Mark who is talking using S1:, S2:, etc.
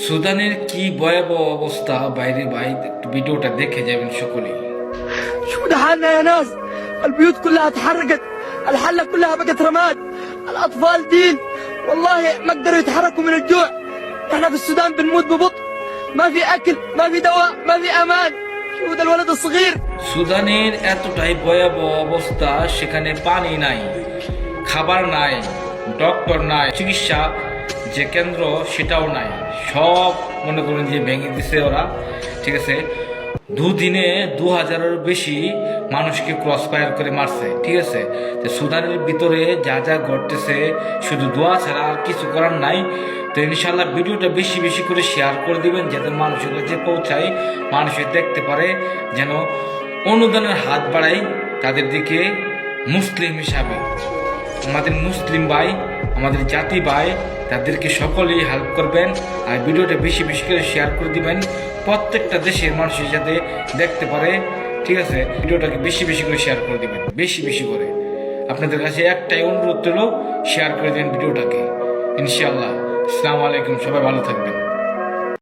S1: সুদানের কি ভয়াবহ অবস্থা বাইরে ভাই, একটু ভিডিওটা দেখে যাবেন সকলেই।
S2: شو ده حالنا يا ناس؟ البيوت كلها اتحرقت، الحلة كلها بقت رماد، الأطفال دين والله ما قدروا يتحركوا من الجوع. احنا في السودان بنموت ببطء، ما في أكل، ما في دواء، ما في أمان. شو ده الولد الصغير؟
S1: সুদানের এতটাই ভয়াবহ অবস্থা, সেখানে পানি নাই, খাবার নাই, ডক্টর নাই, চিকিৎসা যে কেন্দ্র সেটাও নাই, সব মনে করেন যে ভেঙে দিছে ওরা। ঠিক আছে, দুদিনে 2000-এর বেশি মানুষকে ক্রস ফায়ার করে মারছে। ঠিক আছে, তো সুদানের ভিতরে যা যা ঘটতেছে শুধু দোয়া ছাড়া আর কিছু করার নাই। তো ইনশাল্লাহ ভিডিওটা বেশি বেশি করে শেয়ার করে দিবেন, যাতে মানুষের কাছে পৌঁছায়, মানুষের দেখতে পারে, যেন অনুদানের হাত বাড়াই তাদের দিকে। মুসলিম হিসাবে আমাদের মুসলিম ভাই, আমাদের জাতি ভাই, তাদেরকে সকলেই হেল্প করবেন আর ভিডিওটা বেশি বেশি করে শেয়ার করে দিবেন, প্রত্যেকটা দেশের মানুষের যাতে দেখতে পারে। ঠিক আছে, ভিডিওটাকে বেশি বেশি করে শেয়ার করে দিবেন, বেশি বেশি করে। আপনাদের কাছে একটাই অনুরোধ হলো, শেয়ার করে দিবেন ভিডিওটাকে। ইনশাআল্লাহ। আসসালামু আলাইকুম, সবাই ভালো থাকবেন।